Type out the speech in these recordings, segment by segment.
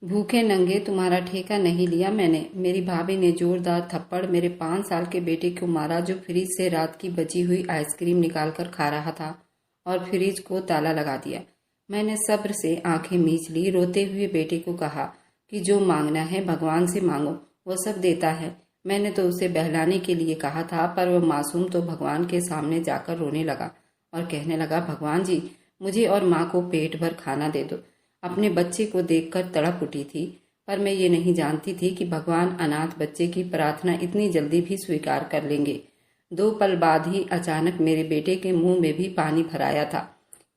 भूखे नंगे तुम्हारा ठेका नहीं लिया मैंने। मेरी भाभी ने जोरदार थप्पड़ मेरे 5 साल के बेटे को मारा, जो फ्रिज से रात की बची हुई आइसक्रीम निकालकर खा रहा था, और फ्रिज को ताला लगा दिया। मैंने सब्र से आंखें मींच ली। रोते हुए बेटे को कहा कि जो मांगना है भगवान से मांगो, वो सब देता है। मैंने तो उसे बहलाने के लिए कहा था, पर वह मासूम तो भगवान के सामने जाकर रोने लगा और कहने लगा, भगवान जी, मुझे और माँ को पेट भर खाना दे दो। अपने बच्चे को देखकर तड़प उठी थी, पर मैं ये नहीं जानती थी कि भगवान अनाथ बच्चे की प्रार्थना इतनी जल्दी भी स्वीकार कर लेंगे। 2 पल बाद ही अचानक मेरे बेटे के मुंह में भी पानी भर आया था,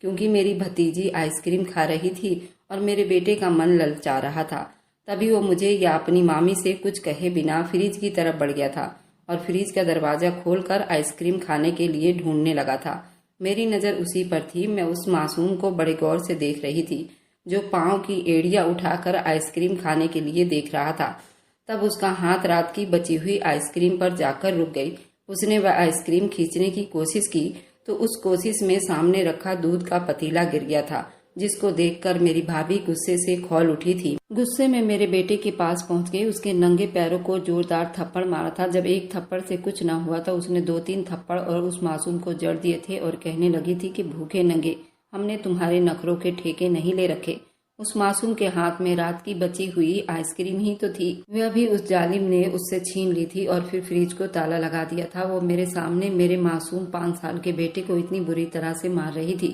क्योंकि मेरी भतीजी आइसक्रीम खा रही थी और मेरे बेटे का मन ललचा रहा था। तभी वो मुझे या अपनी मामी से कुछ कहे बिना फ्रिज की तरफ बढ़ गया था और फ्रिज का दरवाजा खोलकर आइसक्रीम खाने के लिए ढूंढने लगा था। मेरी नज़र उसी पर थी। मैं उस मासूम को बड़े गौर से देख रही थी, जो पांव की एड़ियां उठाकर आइसक्रीम खाने के लिए देख रहा था। तब उसका हाथ रात की बची हुई आइसक्रीम पर जाकर रुक गई। उसने वह आइसक्रीम खींचने की कोशिश की तो उस कोशिश में सामने रखा दूध का पतीला गिर गया था, जिसको देखकर मेरी भाभी गुस्से से खौल उठी थी। गुस्से में मेरे बेटे के पास पहुंच गई। उसके नंगे पैरों को जोरदार थप्पड़ मारा था। जब एक थप्पड़ से कुछ न हुआ तो उसने 2-3 थप्पड़ और उस मासूम को जड़ दिए थे और कहने लगी थी कि भूखे नंगे, हमने तुम्हारे नखरों के ठेके नहीं ले रखे। उस मासूम के हाथ में रात की बची हुई आइसक्रीम ही तो थी। वह भी उस जालिम ने उससे छीन ली थी और फिर फ्रिज को ताला लगा दिया था। वो मेरे सामने मेरे मासूम 5 साल के बेटे को इतनी बुरी तरह से मार रही थी।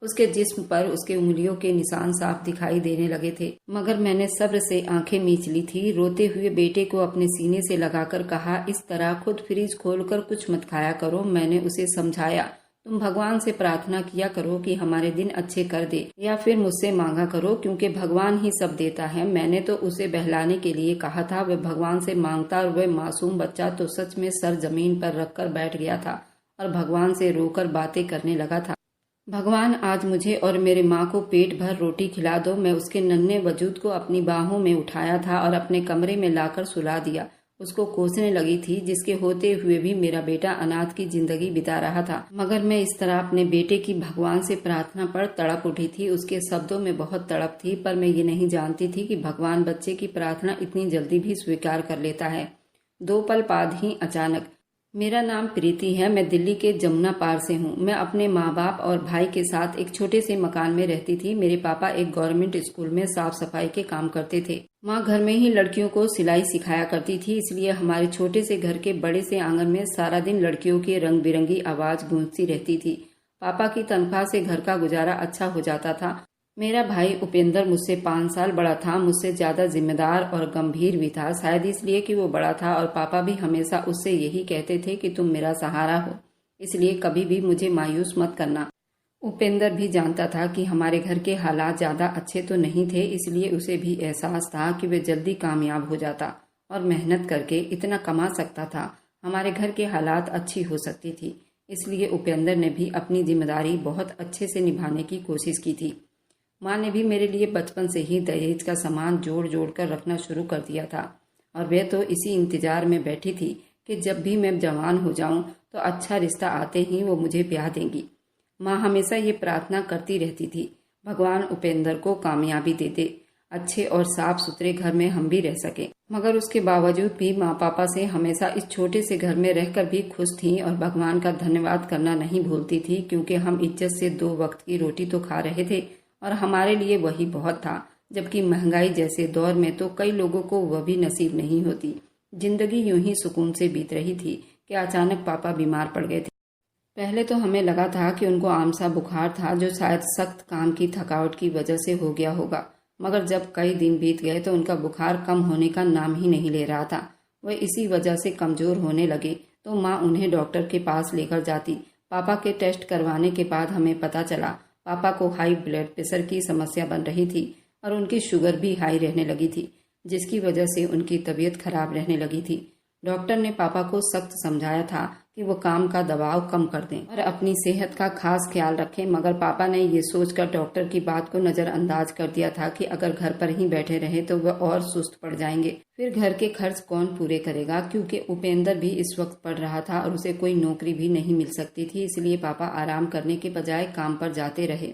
उसके जिस्म पर उसके उंगलियों के निशान साफ दिखाई देने लगे थे, मगर मैंने सब्र से आंखें मींच ली थी। रोते हुए बेटे को अपने सीने से लगाकर कहा, इस तरह खुद फ्रिज खोलकर कुछ मत खाया करो। मैंने उसे समझाया, तुम भगवान से प्रार्थना किया करो कि हमारे दिन अच्छे कर दे, या फिर मुझसे मांगा करो, क्योंकि भगवान ही सब देता है। मैंने तो उसे बहलाने के लिए कहा था। वह भगवान से मांगता और वह मासूम बच्चा तो सच में सर जमीन पर रखकर बैठ गया था और भगवान से रोकर बातें करने लगा था। भगवान, आज मुझे और मेरे माँ को पेट भर रोटी खिला दो। मैं उसके नन्हे वजूद को अपनी बाहों में उठाया था और अपने कमरे में लाकर सुला दिया। उसको कोसने लगी थी, जिसके होते हुए भी मेरा बेटा अनाथ की जिंदगी बिता रहा था। मगर मैं इस तरह अपने बेटे की भगवान से प्रार्थना पर तड़प उठी थी। उसके शब्दों में बहुत तड़प थी, पर मैं ये नहीं जानती थी कि भगवान बच्चे की प्रार्थना इतनी जल्दी भी स्वीकार कर लेता है। 2 पल बाद ही अचानक, मेरा नाम प्रीति है, मैं दिल्ली के जमुना पार से हूँ। मैं अपने माँ बाप और भाई के साथ एक छोटे से मकान में रहती थी। मेरे पापा एक गवर्नमेंट स्कूल में साफ सफाई के काम करते थे। माँ घर में ही लड़कियों को सिलाई सिखाया करती थी, इसलिए हमारे छोटे से घर के बड़े से आंगन में सारा दिन लड़कियों की रंग बिरंगी आवाज गूंजती रहती थी। पापा की तनख्वाह से घर का गुजारा अच्छा हो जाता था। मेरा भाई उपेंद्र मुझसे 5 साल बड़ा था, मुझसे ज्यादा जिम्मेदार और गंभीर भी था, शायद इसलिए कि वो बड़ा था। और पापा भी हमेशा उससे यही कहते थे कि तुम मेरा सहारा हो, इसलिए कभी भी मुझे मायूस मत करना। उपेंद्र भी जानता था कि हमारे घर के हालात ज्यादा अच्छे तो नहीं थे, इसलिए उसे भी एहसास था कि वह जल्दी कामयाब हो जाता और मेहनत करके इतना कमा सकता था, हमारे घर के हालात अच्छी हो सकती थी। इसलिए उपेंद्र ने भी अपनी जिम्मेदारी बहुत अच्छे से निभाने की कोशिश की थी। माँ ने भी मेरे लिए बचपन से ही दहेज का सामान जोड़ जोड़ कर रखना शुरू कर दिया था, और वह तो इसी इंतजार में बैठी थी कि जब भी मैं जवान हो जाऊं तो अच्छा रिश्ता आते ही वो मुझे ब्याह देंगी। माँ हमेशा ये प्रार्थना करती रहती थी, भगवान उपेंद्र को कामयाबी दे दे, अच्छे और साफ सुथरे घर में हम भी रह सके। मगर उसके बावजूद भी माँ पापा से हमेशा इस छोटे से घर में रहकर भी खुश थी और भगवान का धन्यवाद करना नहीं भूलती थी, क्योंकि हम इज्जत से 2 वक्त की रोटी तो खा रहे थे और हमारे लिए वही बहुत था। जबकि महंगाई जैसे दौर में तो कई लोगों को वह भी नसीब नहीं होती। जिंदगी यूं ही सुकून से बीत रही थी कि अचानक पापा बीमार पड़ गए थे। पहले तो हमें लगा था कि उनको आम सा बुखार था, जो शायद सख्त काम की थकावट की वजह से हो गया होगा। मगर जब कई दिन बीत गए तो उनका बुखार कम होने का नाम ही नहीं ले रहा था। वह इसी वजह से कमजोर होने लगे तो माँ उन्हें डॉक्टर के पास लेकर जाती। पापा के टेस्ट करवाने के बाद हमें पता चला पापा को हाई ब्लड प्रेशर की समस्या बन रही थी और उनकी शुगर भी हाई रहने लगी थी, जिसकी वजह से उनकी तबीयत खराब रहने लगी थी। डॉक्टर ने पापा को सख्त समझाया था कि वो काम का दबाव कम कर दें और अपनी सेहत का खास ख्याल रखें, मगर पापा ने ये सोचकर डॉक्टर की बात को नजरअंदाज कर दिया था कि अगर घर पर ही बैठे रहे तो वह और सुस्त पड़ जाएंगे। फिर घर के खर्च कौन पूरे करेगा, क्योंकि उपेंद्र भी इस वक्त पढ़ रहा था और उसे कोई नौकरी भी नहीं मिल सकती थी। इसलिए पापा आराम करने के बजाय काम पर जाते रहे।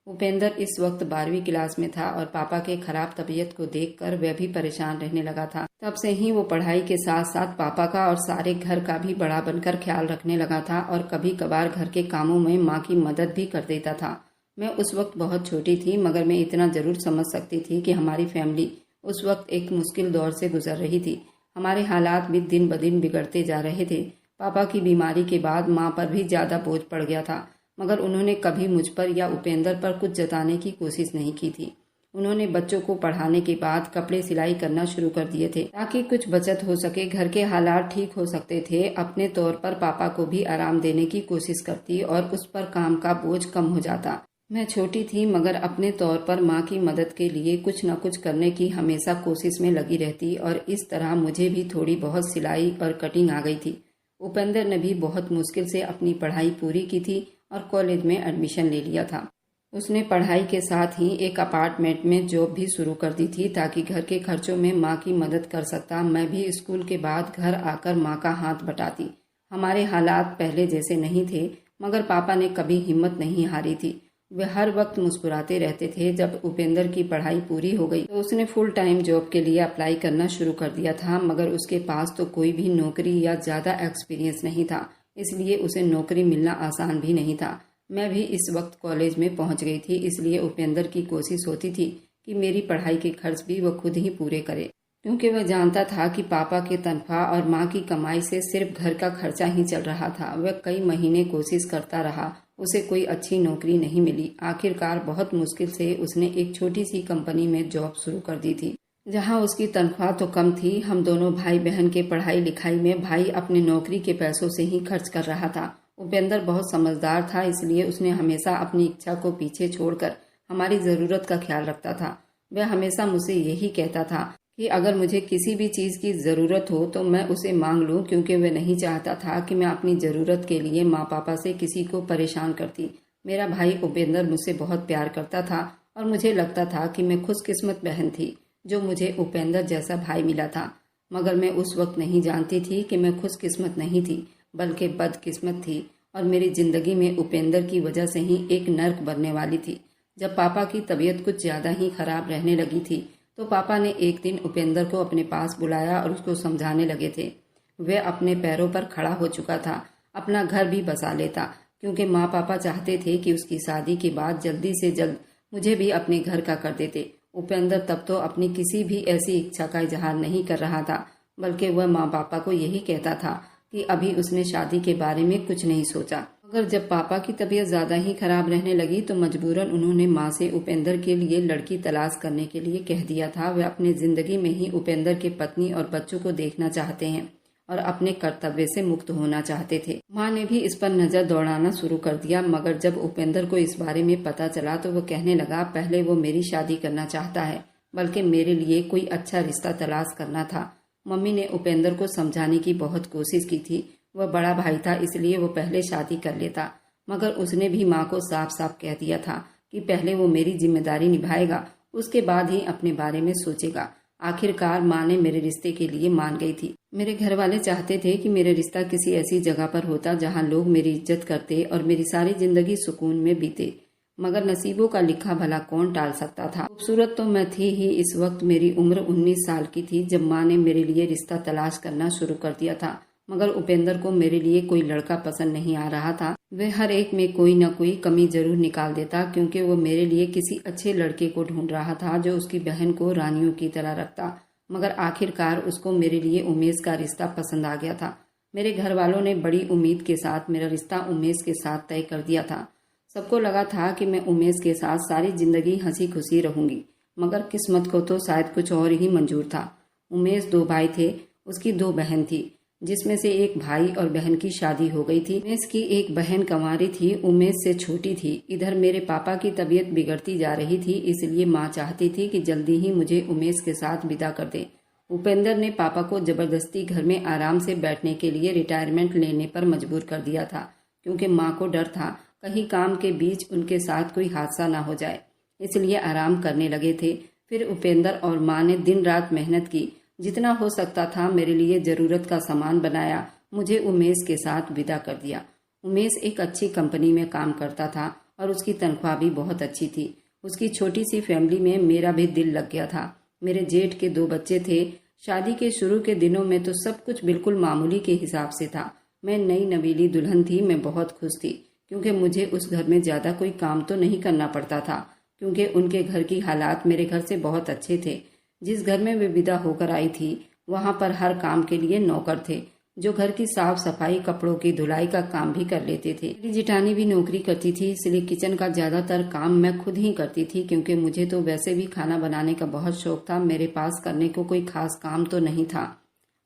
उपेंद्र इस वक्त 12वीं क्लास में था और पापा के खराब तबीयत को देखकर वह भी परेशान रहने लगा था। तब से ही वो पढ़ाई के साथ साथ पापा का और सारे घर का भी बड़ा बनकर ख्याल रखने लगा था और कभी कभार घर के कामों में माँ की मदद भी कर देता था। मैं उस वक्त बहुत छोटी थी, मगर मैं इतना जरूर समझ सकती थी कि हमारी फैमिली उस वक्त एक मुश्किल दौर से गुजर रही थी। हमारे हालात भी दिन ब दिन बिगड़ते जा रहे थे। पापा की बीमारी के बाद माँ पर भी ज्यादा बोझ पड़ गया था, मगर उन्होंने कभी मुझ पर या उपेंद्र पर कुछ जताने की कोशिश नहीं की थी। उन्होंने बच्चों को पढ़ाने के बाद कपड़े सिलाई करना शुरू कर दिए थे ताकि कुछ बचत हो सके। घर के हालात ठीक हो सकते थे। अपने तौर पर पापा को भी आराम देने की कोशिश करती और उस पर काम का बोझ कम हो जाता। मैं छोटी थी, मगर अपने तौर पर माँ की मदद के लिए कुछ न कुछ करने की हमेशा कोशिश में लगी रहती और इस तरह मुझे भी थोड़ी बहुत सिलाई और कटिंग आ गई थी। उपेंद्र ने भी बहुत मुश्किल से अपनी पढ़ाई पूरी की थी और कॉलेज में एडमिशन ले लिया था। उसने पढ़ाई के साथ ही एक अपार्टमेंट में जॉब भी शुरू कर दी थी ताकि घर के खर्चों में माँ की मदद कर सकता। मैं भी स्कूल के बाद घर आकर माँ का हाथ बटाती। हमारे हालात पहले जैसे नहीं थे, मगर पापा ने कभी हिम्मत नहीं हारी थी। वे हर वक्त मुस्कुराते रहते थे। जब उपेंद्र की पढ़ाई पूरी हो गई तो उसने फुल टाइम जॉब के लिए अप्लाई करना शुरू कर दिया था, मगर उसके पास तो कोई भी नौकरी या ज़्यादा एक्सपीरियंस नहीं था, इसलिए उसे नौकरी मिलना आसान भी नहीं था। मैं भी इस वक्त कॉलेज में पहुंच गई थी, इसलिए उपेंद्र की कोशिश होती थी कि मेरी पढ़ाई के खर्च भी वह खुद ही पूरे करे, क्योंकि वह जानता था कि पापा के तनख्वाह और माँ की कमाई से सिर्फ घर का खर्चा ही चल रहा था। वह कई महीने कोशिश करता रहा, उसे कोई अच्छी नौकरी नहीं मिली। आखिरकार बहुत मुश्किल से उसने एक छोटी सी कंपनी में जॉब शुरू कर दी थी, जहां उसकी तनख्वाह तो कम थी। हम दोनों भाई बहन के पढ़ाई लिखाई में भाई अपने नौकरी के पैसों से ही खर्च कर रहा था। उपेंद्र बहुत समझदार था, इसलिए उसने हमेशा अपनी इच्छा को पीछे छोड़कर हमारी ज़रूरत का ख्याल रखता था। वह हमेशा मुझसे यही कहता था कि अगर मुझे किसी भी चीज़ की ज़रूरत हो तो मैं उसे मांग लूं, क्योंकि वह नहीं चाहता था कि मैं अपनी ज़रूरत के लिए माँ पापा से किसी को परेशान करती। मेरा भाई उपेंद्र मुझसे बहुत प्यार करता था और मुझे लगता था कि मैं खुशकिस्मत बहन थी जो मुझे उपेंद्र जैसा भाई मिला था। मगर मैं उस वक्त नहीं जानती थी कि मैं खुशकिस्मत नहीं थी, बल्कि बदकिस्मत थी और मेरी ज़िंदगी में उपेंद्र की वजह से ही एक नर्क बनने वाली थी। जब पापा की तबीयत कुछ ज़्यादा ही खराब रहने लगी थी तो पापा ने एक दिन उपेंद्र को अपने पास बुलाया और उसको समझाने लगे थे। वह अपने पैरों पर खड़ा हो चुका था, अपना घर भी बसा लेता, क्योंकि माँ पापा चाहते थे कि उसकी शादी के बाद जल्दी से जल्द मुझे भी अपने घर का कर देते। उपेंद्र तब तो अपनी किसी भी ऐसी इच्छा का इजहार नहीं कर रहा था, बल्कि वह माँ पापा को यही कहता था कि अभी उसने शादी के बारे में कुछ नहीं सोचा। मगर जब पापा की तबीयत ज़्यादा ही खराब रहने लगी तो मजबूरन उन्होंने माँ से उपेंद्र के लिए लड़की तलाश करने के लिए कह दिया था। वे अपने ज़िंदगी में ही उपेंद्र के पत्नी और बच्चों को देखना चाहते हैं और अपने कर्तव्य से मुक्त होना चाहते थे। माँ ने भी इस पर नज़र दौड़ाना शुरू कर दिया, मगर जब उपेंद्र को इस बारे में पता चला तो वो कहने लगा, पहले वो मेरी शादी करना चाहता है, बल्कि मेरे लिए कोई अच्छा रिश्ता तलाश करना था। मम्मी ने उपेंद्र को समझाने की बहुत कोशिश की थी। वह बड़ा भाई था, इसलिए वो पहले शादी कर लेता, मगर उसने भी माँ को साफ साफ कह दिया था कि पहले वो मेरी जिम्मेदारी निभाएगा, उसके बाद ही अपने बारे में सोचेगा। आखिरकार माँ ने मेरे रिश्ते के लिए मान गई थी। मेरे घर वाले चाहते थे कि मेरा रिश्ता किसी ऐसी जगह पर होता जहाँ लोग मेरी इज्जत करते और मेरी सारी जिंदगी सुकून में बीते, मगर नसीबों का लिखा भला कौन टाल सकता था। खूबसूरत तो मैं थी ही। इस वक्त मेरी उम्र 19 साल की थी जब माँ ने मेरे लिए रिश्ता तलाश करना शुरू कर दिया था, मगर उपेंद्र को मेरे लिए कोई लड़का पसंद नहीं आ रहा था। वह हर एक में कोई न कोई कमी जरूर निकाल देता, क्योंकि वो मेरे लिए किसी अच्छे लड़के को ढूंढ रहा था जो उसकी बहन को रानियों की तरह रखता। मगर आखिरकार उसको मेरे लिए उमेश का रिश्ता पसंद आ गया था। मेरे घर वालों ने बड़ी उम्मीद के साथ मेरा रिश्ता उमेश के साथ तय कर दिया था। सबको लगा था कि मैं उमेश के साथ सारी जिंदगी हंसी खुशी रहूंगी, मगर किस्मत को तो शायद कुछ और ही मंजूर था। उमेश 2 भाई थे, उसकी 2 बहन थी, जिसमें से एक भाई और बहन की शादी हो गई थी। उमेश की एक बहन कंवारी थी, उमेश से छोटी थी। इधर मेरे पापा की तबीयत बिगड़ती जा रही थी, इसलिए माँ चाहती थी कि जल्दी ही मुझे उमेश के साथ विदा कर दे। उपेंद्र ने पापा को जबरदस्ती घर में आराम से बैठने के लिए रिटायरमेंट लेने पर मजबूर कर दिया था, क्योंकि माँ को डर था कहीं काम के बीच उनके साथ कोई हादसा ना हो जाए, इसलिए आराम करने लगे थे। फिर उपेंद्र और माँ ने दिन रात मेहनत की, जितना हो सकता था मेरे लिए जरूरत का सामान बनाया, मुझे उमेश के साथ विदा कर दिया। उमेश एक अच्छी कंपनी में काम करता था और उसकी तनख्वाह भी बहुत अच्छी थी। उसकी छोटी सी फैमिली में मेरा भी दिल लग गया था। मेरे जेठ के 2 बच्चे थे। शादी के शुरू के दिनों में तो सब कुछ बिल्कुल मामूली के हिसाब से था। मैं नई नवीली दुल्हन थी। मैं बहुत खुश थी क्योंकि मुझे उस घर में ज़्यादा कोई काम तो नहीं करना पड़ता था, क्योंकि उनके घर की हालात मेरे घर से बहुत अच्छे थे। जिस घर में वे विदा होकर आई थी वहाँ पर हर काम के लिए नौकर थे, जो घर की साफ सफाई, कपड़ों की धुलाई का काम भी कर लेते थे। मेरी जिठानी भी नौकरी करती थी, इसलिए किचन का ज़्यादातर काम मैं खुद ही करती थी, क्योंकि मुझे तो वैसे भी खाना बनाने का बहुत शौक था। मेरे पास करने को कोई खास काम तो नहीं था।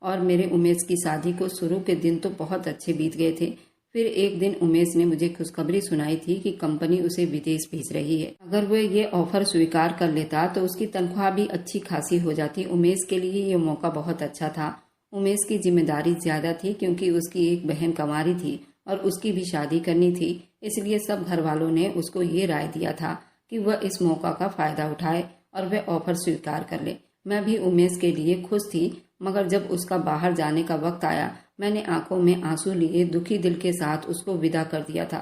और मेरे उमेश की शादी को शुरू के दिन तो बहुत अच्छे बीत गए थे। फिर एक दिन उमेश ने मुझे खुशखबरी सुनाई थी कि कंपनी उसे विदेश भेज रही है। अगर वह ये ऑफर स्वीकार कर लेता तो उसकी तनख्वाह भी अच्छी खासी हो जाती। उमेश के लिए ये मौका बहुत अच्छा था। उमेश की जिम्मेदारी ज्यादा थी क्योंकि उसकी एक बहन कंवारी थी और उसकी भी शादी करनी थी। इसलिए सब घर वालों ने उसको ये राय दिया था कि वह इस मौका का फायदा उठाए और वह ऑफर स्वीकार कर ले। मैं भी उमेश के लिए खुश थी, मगर जब उसका बाहर जाने का वक्त आया, मैंने आंखों में आंसू लिए दुखी दिल के साथ उसको विदा कर दिया था,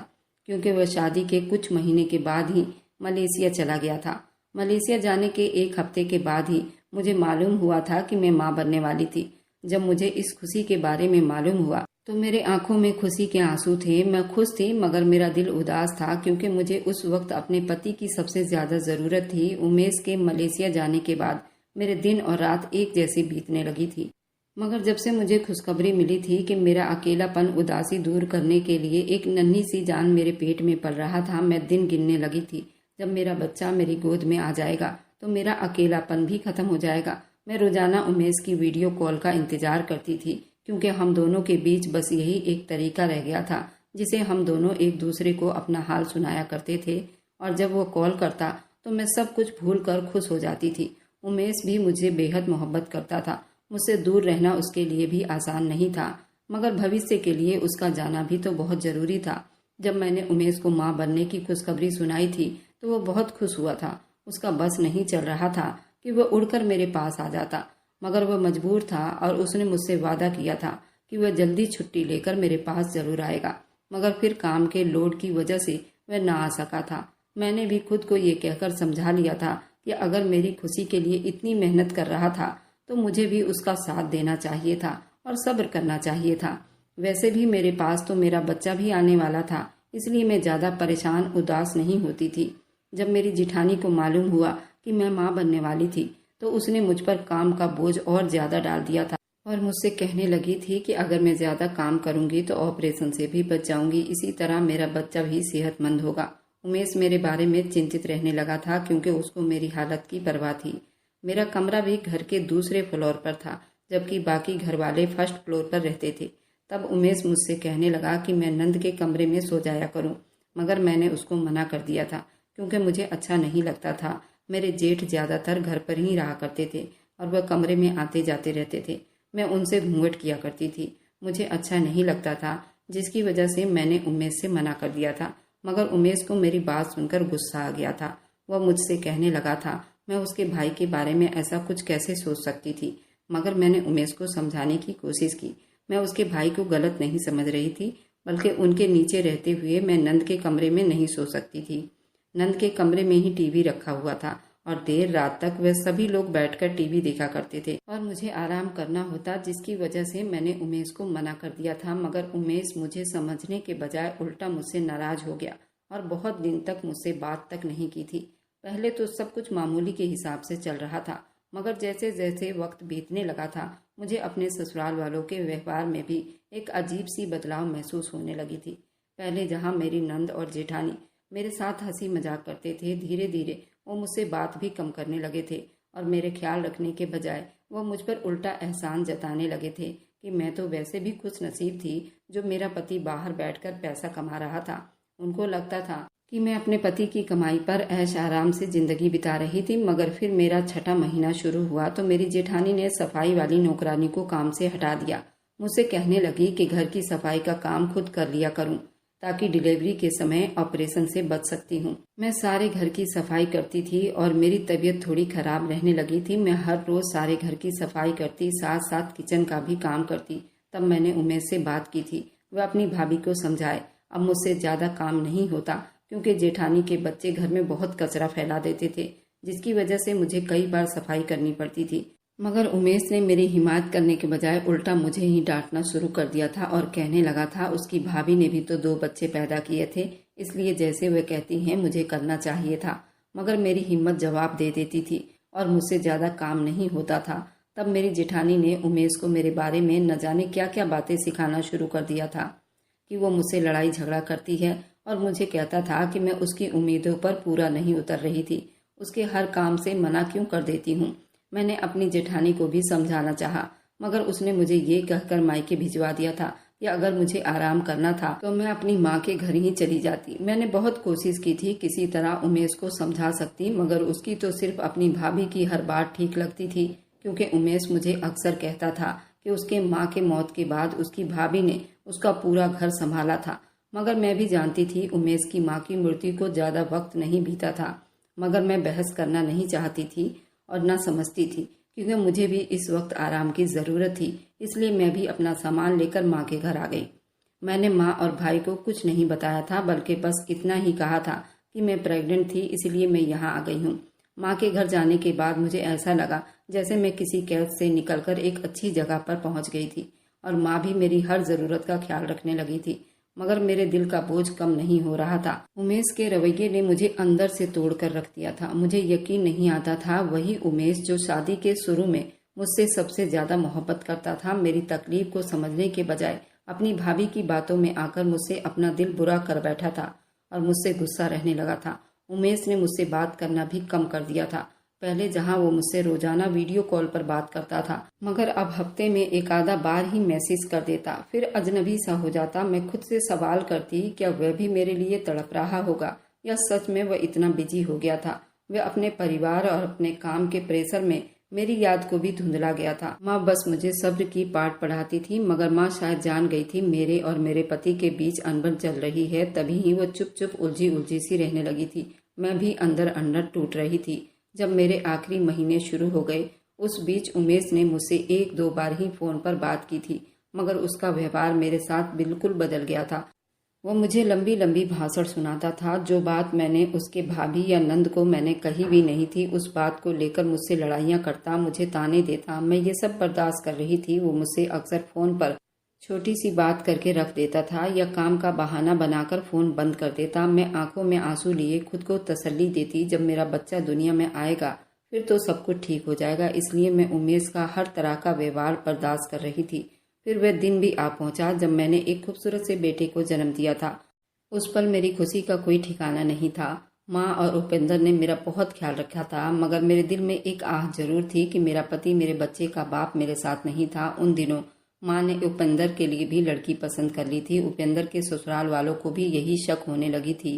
क्योंकि वह शादी के कुछ महीने के बाद ही मलेशिया चला गया था। मलेशिया जाने के 1 हफ्ते के बाद ही मुझे मालूम हुआ था कि मैं मां बनने वाली थी। जब मुझे इस खुशी के बारे में मालूम हुआ तो मेरे आंखों में खुशी के आंसू थे। मैं खुश थी, मगर मेरा दिल उदास था, क्योंकि मुझे उस वक्त अपने पति की सबसे ज्यादा जरूरत थी। उमेश के मलेशिया जाने के बाद मेरे दिन और रात एक जैसी बीतने लगी थी। मगर जब से मुझे खुशखबरी मिली थी कि मेरा अकेलापन, उदासी दूर करने के लिए एक नन्ही सी जान मेरे पेट में पल रहा था, मैं दिन गिनने लगी थी। जब मेरा बच्चा मेरी गोद में आ जाएगा तो मेरा अकेलापन भी खत्म हो जाएगा। मैं रोजाना उमेश की वीडियो कॉल का इंतजार करती थी, क्योंकि हम दोनों के बीच बस यही एक तरीका रह गया था जिसे हम दोनों एक दूसरे को अपना हाल सुनाया करते थे। और जब वो कॉल करता तो मैं सब कुछ भूल कर खुश हो जाती थी। उमेश भी मुझे बेहद मोहब्बत करता था। मुझसे दूर रहना उसके लिए भी आसान नहीं था, मगर भविष्य के लिए उसका जाना भी तो बहुत जरूरी था। जब मैंने उमेश को मां बनने की खुशखबरी सुनाई थी तो वो बहुत खुश हुआ था। उसका बस नहीं चल रहा था कि वह उड़कर मेरे पास आ जाता, मगर वह मजबूर था और उसने मुझसे वादा किया था कि वह जल्दी छुट्टी लेकर मेरे पास जरूर आएगा। मगर फिर काम के लोड की वजह से वह ना आ सका था। मैंने भी खुद को ये कहकर समझा लिया था कि अगर मेरी खुशी के लिए इतनी मेहनत कर रहा था तो मुझे भी उसका साथ देना चाहिए था और सब्र करना चाहिए था। वैसे भी मेरे पास तो मेरा बच्चा भी आने वाला था, इसलिए मैं ज्यादा परेशान, उदास नहीं होती थी। जब मेरी जिठानी को मालूम हुआ कि मैं मां बनने वाली थी तो उसने मुझ पर काम का बोझ और ज्यादा डाल दिया था और मुझसे कहने लगी थी कि अगर मैं ज्यादा काम करूंगी तो ऑपरेशन से भी बच जाऊंगी। इसी तरह मेरा बच्चा भी सेहतमंद होगा। उमेश मेरे बारे में चिंतित रहने लगा था, क्योंकि उसको मेरी हालत की परवाह थी। मेरा कमरा भी घर के दूसरे फ्लोर पर था, जबकि बाकी घर वाले फर्स्ट फ्लोर पर रहते थे। तब उमेश मुझसे कहने लगा कि मैं नंद के कमरे में सो जाया करूं, मगर मैंने उसको मना कर दिया था, क्योंकि मुझे अच्छा नहीं लगता था। मेरे जेठ ज्यादातर घर पर ही रहा करते थे और वह कमरे में आते जाते रहते थे। मैं उनसे घूंघट किया करती थी। मुझे अच्छा नहीं लगता था, जिसकी वजह से मैंने उमेश से मना कर दिया था। मगर उमेश को मेरी बात सुनकर गुस्सा आ गया था। वह मुझसे कहने लगा था मैं उसके भाई के बारे में ऐसा कुछ कैसे सोच सकती थी। मगर मैंने उमेश को समझाने की कोशिश की। मैं उसके भाई को गलत नहीं समझ रही थी, बल्कि उनके नीचे रहते हुए मैं नंद के कमरे में नहीं सो सकती थी। नंद के कमरे में ही टीवी रखा हुआ था और देर रात तक वह सभी लोग बैठकर टीवी देखा करते थे और मुझे आराम करना होता, जिसकी वजह से मैंने उमेश को मना कर दिया था। मगर उमेश मुझे समझने के बजाय उल्टा मुझसे नाराज हो गया और बहुत दिन तक मुझसे बात तक नहीं की थी। पहले तो सब कुछ मामूली के हिसाब से चल रहा था, मगर जैसे जैसे वक्त बीतने लगा था मुझे अपने ससुराल वालों के व्यवहार में भी एक अजीब सी बदलाव महसूस होने लगी थी। पहले जहाँ मेरी नंद और जेठानी मेरे साथ हंसी मजाक करते थे, धीरे धीरे वो मुझसे बात भी कम करने लगे थे और मेरे ख्याल रखने के बजाय वो मुझ पर उल्टा एहसान जताने लगे थे कि मैं तो वैसे भी खुश नसीब थी जो मेरा पति बाहर बैठकर पैसा कमा रहा था। उनको लगता था कि मैं अपने पति की कमाई पर ऐश आराम से जिंदगी बिता रही थी। मगर फिर मेरा 6ठा महीना शुरू हुआ तो मेरी जेठानी ने सफाई वाली नौकरानी को काम से हटा दिया। मुझसे कहने लगी कि घर की सफाई का काम खुद कर लिया करूं, ताकि डिलीवरी के समय ऑपरेशन से बच सकती हूँ। मैं सारे घर की सफाई करती थी और मेरी तबीयत थोड़ी खराब रहने लगी थी। मैं हर रोज सारे घर की सफाई करती, साथ साथ किचन का भी काम करती। तब मैंने उमेश से बात की थी, वह अपनी भाभी को समझाए अब मुझसे ज्यादा काम नहीं होता, क्योंकि जेठानी के बच्चे घर में बहुत कचरा फैला देते थे, जिसकी वजह से मुझे कई बार सफाई करनी पड़ती थी। मगर उमेश ने मेरी हिमायत करने के बजाय उल्टा मुझे ही डांटना शुरू कर दिया था और कहने लगा था उसकी भाभी ने भी तो 2 बच्चे पैदा किए थे, इसलिए जैसे वे कहती हैं मुझे करना चाहिए था। मगर मेरी हिम्मत जवाब दे देती थी और मुझसे ज़्यादा काम नहीं होता था। तब मेरी जेठानी ने उमेश को मेरे बारे में न जाने क्या क्या बातें सिखाना शुरू कर दिया था कि वो मुझसे लड़ाई झगड़ा करती है और मुझे कहता था कि मैं उसकी उम्मीदों पर पूरा नहीं उतर रही थी, उसके हर काम से मना क्यों कर देती हूँ। मैंने अपनी जेठानी को भी समझाना चाहा, मगर उसने मुझे ये कहकर मायके भिजवा दिया था कि अगर मुझे आराम करना था तो मैं अपनी माँ के घर ही चली जाती। मैंने बहुत कोशिश की थी किसी तरह उमेश को समझा सकती, मगर उसकी तो सिर्फ अपनी भाभी की हर बात ठीक लगती थी, क्योंकि उमेश मुझे अक्सर कहता था कि उसके माँ के मौत के बाद उसकी भाभी ने उसका पूरा घर संभाला था। मगर मैं भी जानती थी उमेश की माँ की मृत्यु को ज़्यादा वक्त नहीं बीता था, मगर मैं बहस करना नहीं चाहती थी और न समझती थी, क्योंकि मुझे भी इस वक्त आराम की ज़रूरत थी। इसलिए मैं भी अपना सामान लेकर माँ के घर आ गई। मैंने माँ और भाई को कुछ नहीं बताया था, बल्कि बस इतना ही कहा था कि मैं प्रेग्नेंट थी, इसलिए मैं यहाँ आ गई हूँ। माँ के घर जाने के बाद मुझे ऐसा लगा जैसे मैं किसी कैद से निकलकर एक अच्छी जगह पर पहुँच गई थी और माँ भी मेरी हर ज़रूरत का ख्याल रखने लगी थी। मगर मेरे दिल का बोझ कम नहीं हो रहा था। उमेश के रवैये ने मुझे अंदर से तोड़ कर रख दिया था। मुझे यकीन नहीं आता था वही उमेश जो शादी के शुरू में मुझसे सबसे ज्यादा मोहब्बत करता था, मेरी तकलीफ को समझने के बजाय अपनी भाभी की बातों में आकर मुझसे अपना दिल बुरा कर बैठा था और मुझसे गुस्सा रहने लगा था। उमेश ने मुझसे बात करना भी कम कर दिया था। पहले जहां वो मुझसे रोजाना वीडियो कॉल पर बात करता था, मगर अब हफ्ते में एक आधा बार ही मैसेज कर देता, फिर अजनबी सा हो जाता। मैं खुद से सवाल करती क्या वह भी मेरे लिए तड़प रहा होगा या सच में वह इतना बिजी हो गया था। वह अपने परिवार और अपने काम के प्रेशर में मेरी याद को भी धुंधला गया था। माँ बस मुझे सब्र की पाठ पढ़ाती थी, मगर माँ शायद जान गई थी मेरे और मेरे पति के बीच अनबन चल रही है, तभी ही वो चुप चुप उलझी उलझी सी रहने लगी थी। मैं भी अंदर अंदर टूट रही थी। जब मेरे आखिरी महीने शुरू हो गए, उस बीच उमेश ने मुझसे 1-2 बार ही फोन पर बात की थी, मगर उसका व्यवहार मेरे साथ बिल्कुल बदल गया था। वो मुझे लंबी लंबी भाषण सुनाता था। जो बात मैंने उसके भाभी या नंद को मैंने कही भी नहीं थी, उस बात को लेकर मुझसे लड़ाइयाँ करता, मुझे ताने देता। मैं ये सब बर्दाश्त कर रही थी। वो मुझसे अक्सर फोन पर छोटी सी बात करके रख देता था या काम का बहाना बनाकर फोन बंद कर देता। मैं आंखों में आंसू लिए खुद को तसल्ली देती, जब मेरा बच्चा दुनिया में आएगा फिर तो सब कुछ ठीक हो जाएगा। इसलिए मैं उमेश का हर तरह का व्यवहार बर्दाश्त कर रही थी। फिर वह दिन भी आ पहुंचा जब मैंने एक खूबसूरत से बेटे को जन्म दिया था। उस पल मेरी खुशी का कोई ठिकाना नहीं था। माँ और उपेंद्र ने मेरा बहुत ख्याल रखा था, मगर मेरे दिल में एक आह जरूर थी कि मेरा पति मेरे बच्चे का बाप मेरे साथ नहीं था। उन दिनों माँ ने उपेंद्र के लिए भी लड़की पसंद कर ली थी। उपेंद्र के ससुराल वालों को भी यही शक होने लगी थी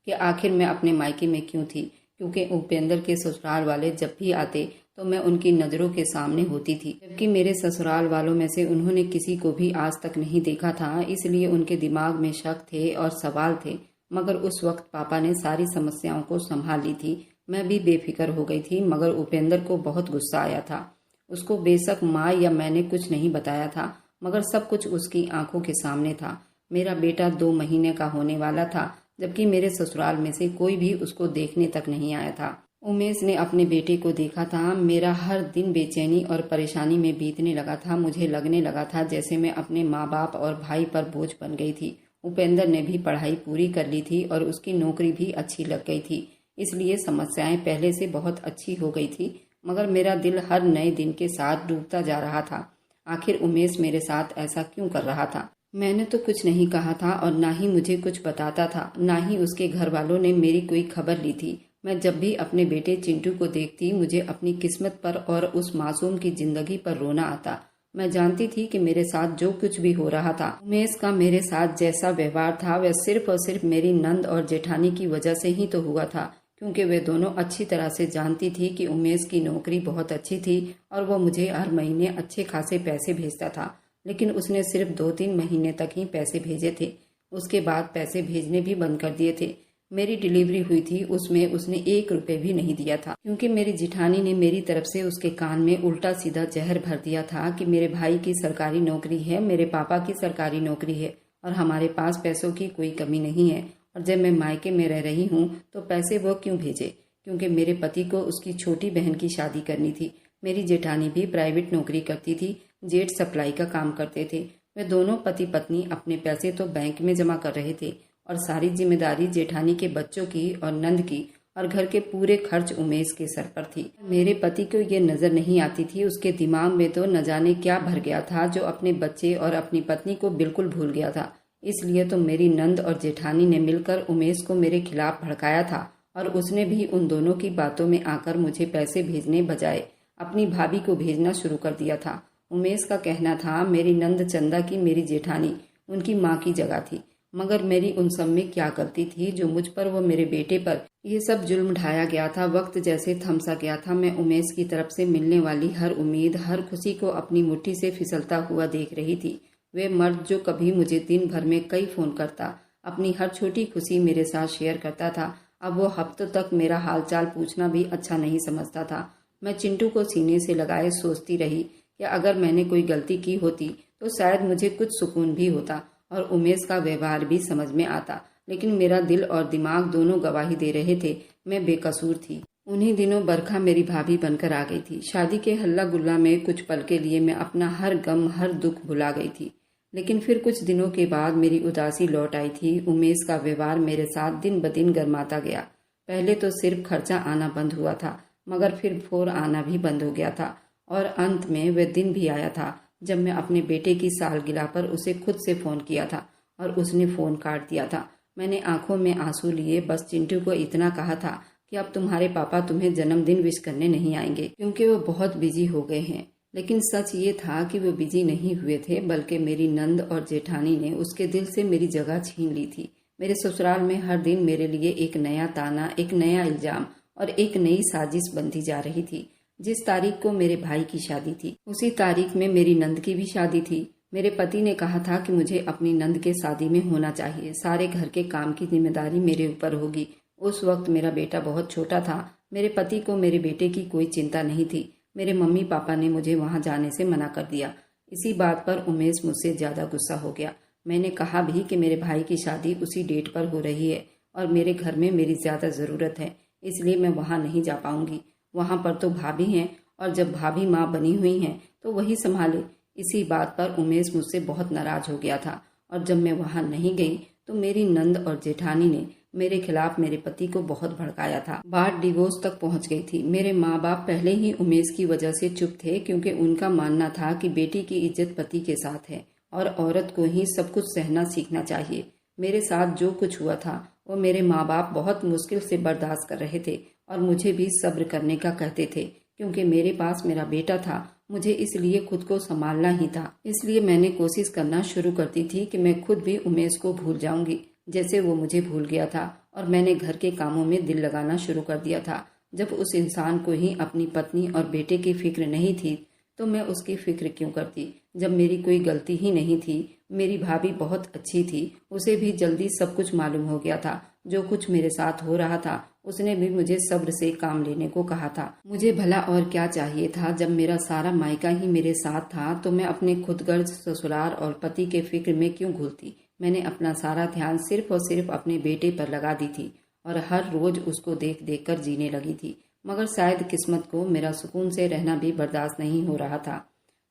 कि आखिर मैं अपने मायके में क्यों थी, क्योंकि उपेंद्र के ससुराल वाले जब भी आते तो मैं उनकी नज़रों के सामने होती थी, जबकि मेरे ससुराल वालों में से उन्होंने किसी को भी आज तक नहीं देखा था। इसलिए उनके दिमाग में शक थे और सवाल थे। मगर उस वक्त पापा ने सारी समस्याओं को संभाल ली थी। मैं भी बेफिक्र हो गई थी, मगर उपेंद्र को बहुत गुस्सा आया था। उसको बेशक माँ या मैंने कुछ नहीं बताया था, मगर सब कुछ उसकी आंखों के सामने था। मेरा बेटा 2 महीने का होने वाला था, जबकि मेरे ससुराल में से कोई भी उसको देखने तक नहीं आया था। उमेश ने अपने बेटे को देखा था। मेरा हर दिन बेचैनी और परेशानी में बीतने लगा था। मुझे लगने लगा था जैसे मैं अपने माँ बाप और भाई पर बोझ बन गई थी। उपेंद्र ने भी पढ़ाई पूरी कर ली थी और उसकी नौकरी भी अच्छी लग गई थी, इसलिए समस्याएं पहले से बहुत अच्छी हो गई थी। मगर मेरा दिल हर नए दिन के साथ डूबता जा रहा था। आखिर उमेश मेरे साथ ऐसा क्यों कर रहा था? मैंने तो कुछ नहीं कहा था और ना ही मुझे कुछ बताता था, ना ही उसके घर वालों ने मेरी कोई खबर ली थी। मैं जब भी अपने बेटे चिंटू को देखती, मुझे अपनी किस्मत पर और उस मासूम की जिंदगी पर रोना आता। मैं जानती थी कि मेरे साथ जो कुछ भी हो रहा था, उमेश का मेरे साथ जैसा व्यवहार था, वह सिर्फ और सिर्फ मेरी नंद और जेठानी की वजह से ही तो हुआ था, क्योंकि वे दोनों अच्छी तरह से जानती थी कि उमेश की नौकरी बहुत अच्छी थी और वो मुझे हर महीने अच्छे खासे पैसे भेजता था। लेकिन उसने सिर्फ 2-3 महीने तक ही पैसे भेजे थे। उसके बाद पैसे भेजने भी बंद कर दिए थे। मेरी डिलीवरी हुई थी, उसमें उसने 1 रुपये भी नहीं दिया था, क्योंकि मेरी जिठानी ने मेरी तरफ से उसके कान में उल्टा सीधा जहर भर दिया था कि मेरे भाई की सरकारी नौकरी है, मेरे पापा की सरकारी नौकरी है और हमारे पास पैसों की कोई कमी नहीं है और जब मैं मायके में रह रही हूँ तो पैसे वो क्यों भेजे? क्योंकि मेरे पति को उसकी छोटी बहन की शादी करनी थी। मेरी जेठानी भी प्राइवेट नौकरी करती थी, जेट सप्लाई का काम करते थे। वे दोनों पति पत्नी अपने पैसे तो बैंक में जमा कर रहे थे और सारी जिम्मेदारी जेठानी के बच्चों की और नंद की और घर के पूरे खर्च उमेश के सर पर थी। मेरे पति को ये नजर नहीं आती थी। उसके दिमाग में तो न जाने क्या भर गया था जो अपने बच्चे और अपनी पत्नी को बिल्कुल भूल गया था। इसलिए तो मेरी नंद और जेठानी ने मिलकर उमेश को मेरे खिलाफ भड़काया था और उसने भी उन दोनों की बातों में आकर मुझे पैसे भेजने बजाय अपनी भाभी को भेजना शुरू कर दिया था। उमेश का कहना था मेरी नंद चंदा की मेरी जेठानी उनकी माँ की जगह थी, मगर मेरी उन सब में क्या गलती थी जो मुझ पर व मेरे बेटे पर ये सब जुल्म ढाया गया था। वक्त जैसे थम सा गया था। मैं उमेश की तरफ से मिलने वाली हर उम्मीद, हर खुशी को अपनी मुट्ठी से फिसलता हुआ देख रही थी। वे मर्द जो कभी मुझे दिन भर में कई फोन करता, अपनी हर छोटी खुशी मेरे साथ शेयर करता था, अब वो हफ्तों तक मेरा हालचाल पूछना भी अच्छा नहीं समझता था। मैं चिंटू को सीने से लगाए सोचती रही कि अगर मैंने कोई गलती की होती तो शायद मुझे कुछ सुकून भी होता और उमेश का व्यवहार भी समझ में आता, लेकिन मेरा दिल और दिमाग दोनों गवाही दे रहे थे मैं बेकसूर थी। उन्हीं दिनों बरखा मेरी भाभी बनकर आ गई थी। शादी के हल्ला गुल्ला में कुछ पल के लिए मैं अपना हर गम, हर दुख भुला गई थी, लेकिन फिर कुछ दिनों के बाद मेरी उदासी लौट आई थी। उमेश का व्यवहार मेरे साथ दिन ब दिन गर्माता गया। पहले तो सिर्फ खर्चा आना बंद हुआ था, मगर फिर फोर आना भी बंद हो गया था और अंत में वह दिन भी आया था जब मैं अपने बेटे की सालगिरह पर उसे खुद से फ़ोन किया था और उसने फ़ोन काट दिया था। मैंने आंखों में आंसू लिए बस चिंटू को इतना कहा था कि अब तुम्हारे पापा तुम्हें जन्मदिन विश करने नहीं आएंगे क्योंकि वो बहुत बिजी हो गए हैं। लेकिन सच ये था कि वो बिजी नहीं हुए थे, बल्कि मेरी नंद और जेठानी ने उसके दिल से मेरी जगह छीन ली थी। मेरे ससुराल में हर दिन मेरे लिए एक नया ताना, एक नया इल्जाम और एक नई साजिश बनती जा रही थी। जिस तारीख को मेरे भाई की शादी थी उसी तारीख में मेरी नंद की भी शादी थी। मेरे पति ने कहा था कि मुझे अपनी नंद के शादी में होना चाहिए, सारे घर के काम की जिम्मेदारी मेरे ऊपर होगी। उस वक्त मेरा बेटा बहुत छोटा था। मेरे पति को मेरे बेटे की कोई चिंता नहीं थी। मेरे मम्मी पापा ने मुझे वहां जाने से मना कर दिया। इसी बात पर उमेश मुझसे ज्यादा गुस्सा हो गया। मैंने कहा भी कि मेरे भाई की शादी उसी डेट पर हो रही है और मेरे घर में मेरी ज्यादा जरूरत है, इसलिए मैं वहां नहीं जा पाऊंगी। वहां पर तो भाभी हैं और जब भाभी माँ बनी हुई हैं तो वही संभाले। इसी बात पर उमेश मुझसे बहुत नाराज हो गया था और जब मैं वहां नहीं गई तो मेरी नंद और जेठानी ने मेरे खिलाफ मेरे पति को बहुत भड़काया था। बात डिवोर्स तक पहुंच गई थी। मेरे माँ बाप पहले ही उमेश की वजह से चुप थे क्योंकि उनका मानना था कि बेटी की इज्जत पति के साथ है और औरत को ही सब कुछ सहना सीखना चाहिए। मेरे साथ जो कुछ हुआ था वो मेरे माँ बाप बहुत मुश्किल से बर्दाश्त कर रहे थे और मुझे भी सब्र करने का कहते थे क्योंकि मेरे पास मेरा बेटा था। मुझे इसलिए खुद को संभालना ही था। इसलिए मैंने कोशिश करना शुरू करती थी कि मैं खुद भी उमेश को भूल जाऊंगी जैसे वो मुझे भूल गया था और मैंने घर के कामों में दिल लगाना शुरू कर दिया था। जब उस इंसान को ही अपनी पत्नी और बेटे की फिक्र नहीं थी तो मैं उसकी फिक्र क्यों करती जब मेरी कोई गलती ही नहीं थी। मेरी भाभी बहुत अच्छी थी, उसे भी जल्दी सब कुछ मालूम हो गया था। जो कुछ मेरे साथ हो रहा था उसने भी मुझे सब्र से काम लेने को कहा था। मुझे भला और क्या चाहिए था? जब मेरा सारा मायका ही मेरे साथ था तो मैं अपने खुदगर्ज ससुराल और पति के फिक्र में क्यों घुलती। मैंने अपना सारा ध्यान सिर्फ और सिर्फ अपने बेटे पर लगा दी थी और हर रोज उसको देख देख कर जीने लगी थी। मगर शायद किस्मत को मेरा सुकून से रहना भी बर्दाश्त नहीं हो रहा था।